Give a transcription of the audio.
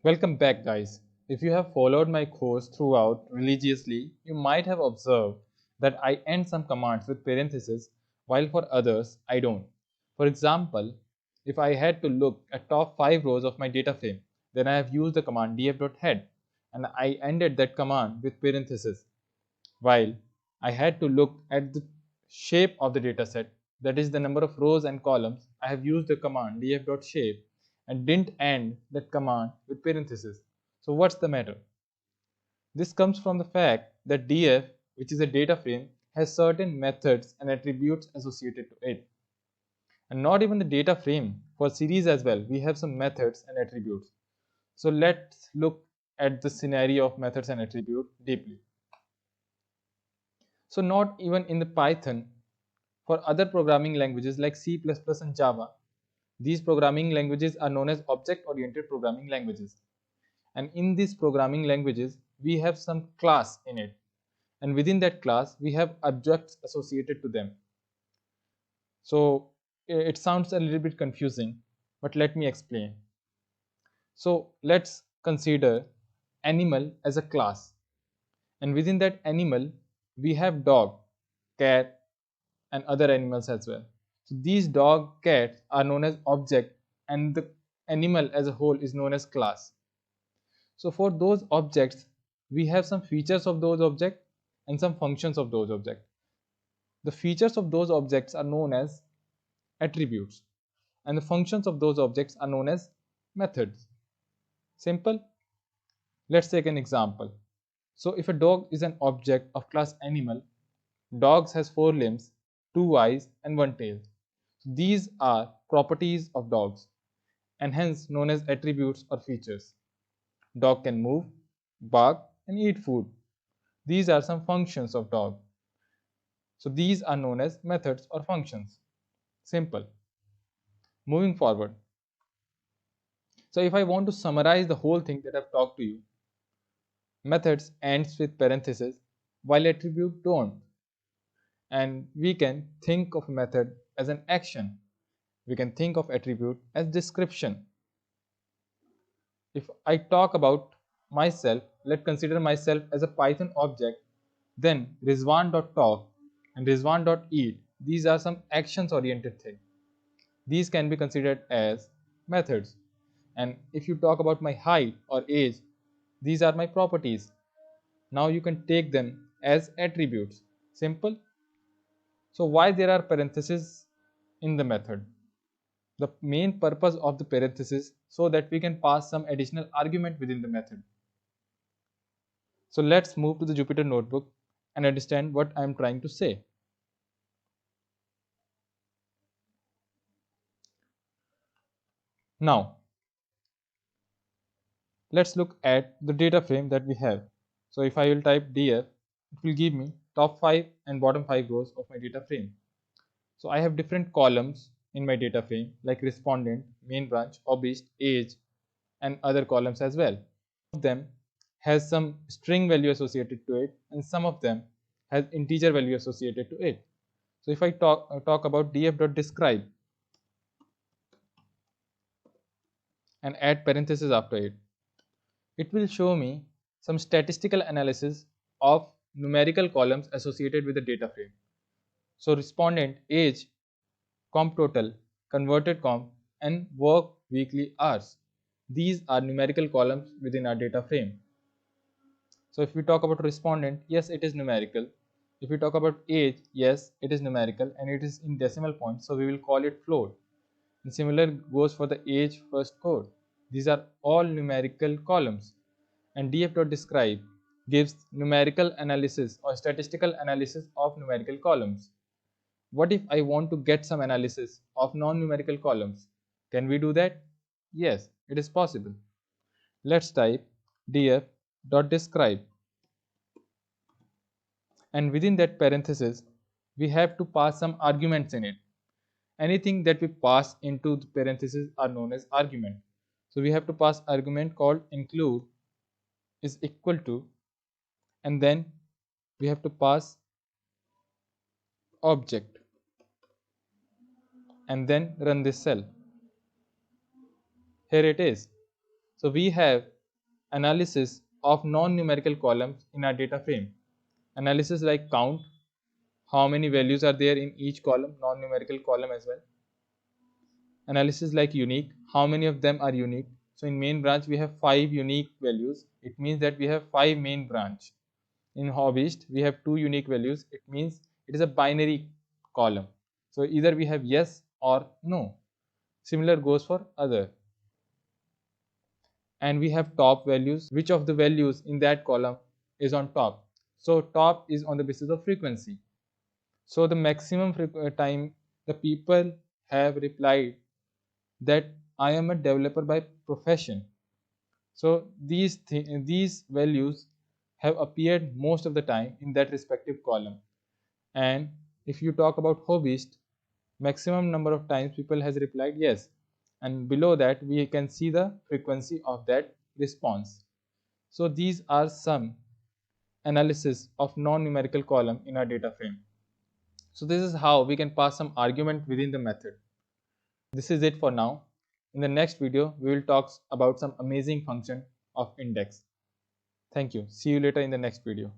Welcome back, guys. If you have followed my course throughout religiously, you might have observed that I end some commands with parentheses, while for others, I don't. For example, if I had to look at top 5 rows of my data frame, then I have used the command df.head and I ended that command with parentheses. While I had to look at the shape of the dataset, that is the number of rows and columns, I have used the command df.shape and didn't end that command with parentheses. So what's the matter? This comes from the fact that df, which is a data frame, has certain methods and attributes associated to it. And not even the data frame, for series as well, we have some methods and attributes. So let's look at the scenario of methods and attribute deeply. So not even in the Python, for other programming languages like C++ and Java, these programming languages are known as object-oriented programming languages. And in these programming languages, we have some class in it. And within that class, we have objects associated to them. So it sounds a little bit confusing, but let me explain. So let's consider animal as a class. And within that animal, we have dog, cat, and other animals as well. So these dog, cats are known as object and the animal as a whole is known as class. So for those objects, we have some features of those objects and some functions of those objects. The features of those objects are known as attributes and the functions of those objects are known as methods. Simple? Let's take an example. So if a dog is an object of class animal, dogs has 4 limbs, 2 eyes and 1 tail. These are properties of dogs and hence known as attributes or features. Dog can move, bark and eat food. These are some functions of dog. So these are known as methods or functions. Simple. Moving forward. So if I want to summarize the whole thing that I've talked to you, methods ends with parentheses while attribute don't. And we can think of method as an action. We can think of attribute as description. If I talk about myself, let's consider myself as a Python object, then Rizwan.talk and Rizwan.eat, these are some actions oriented things. These can be considered as methods. And if you talk about my height or age, these are my properties. Now you can take them as attributes. Simple. So why there are parentheses in the method? The main purpose of the parenthesis so that we can pass some additional argument within the method. So let's move to the Jupyter notebook and understand what I am trying to say. Now, let's look at the data frame that we have. So if I will type df, it will give me top 5 and bottom 5 rows of my data frame. So I have different columns in my data frame like respondent, main branch, hobbyist, age, and other columns as well. Some of them has some string value associated to it and some of them has integer value associated to it. So if I talk about df.describe and add parentheses after it, it will show me some statistical analysis of numerical columns associated with the data frame. So respondent, age, comp total, converted comp, and work weekly hours. These are numerical columns within our data frame. So if we talk about respondent, yes, it is numerical. If we talk about age, yes, it is numerical and it is in decimal points, so we will call it float. And similar goes for the age first code. These are all numerical columns. And df.describe gives numerical analysis or statistical analysis of numerical columns. What if I want to get some analysis of non-numerical columns? Can we do that? Yes, it is possible. Let's type df.describe and within that parenthesis we have to pass some arguments in it. Anything that we pass into the parentheses are known as argument. So we have to pass argument called include is equal to, and then we have to pass object and then run this cell. Here it is. So we have analysis of non-numerical columns in our data frame. Analysis like count, how many values are there in each column, non-numerical column as well. Analysis like unique, how many of them are unique. So in main branch we have 5 unique values. It means that we have 5 main branch. In hobbyist we have 2 unique values. It means it is a binary column. So either we have yes or no. Similar goes for other. And we have top values, which of the values in that column is on top. So top is on the basis of frequency. So the maximum time the people have replied that I am a developer by profession. So these values have appeared most of the time in that respective column. And if you talk about hobbyist, maximum number of times people has replied yes, and below that we can see the frequency of that response. So these are some analysis of non-numerical column in our data frame. So this is how we can pass some argument within the method. This is it for now. In the next video, we will talk about some amazing function of index. Thank you. See you later in the next video.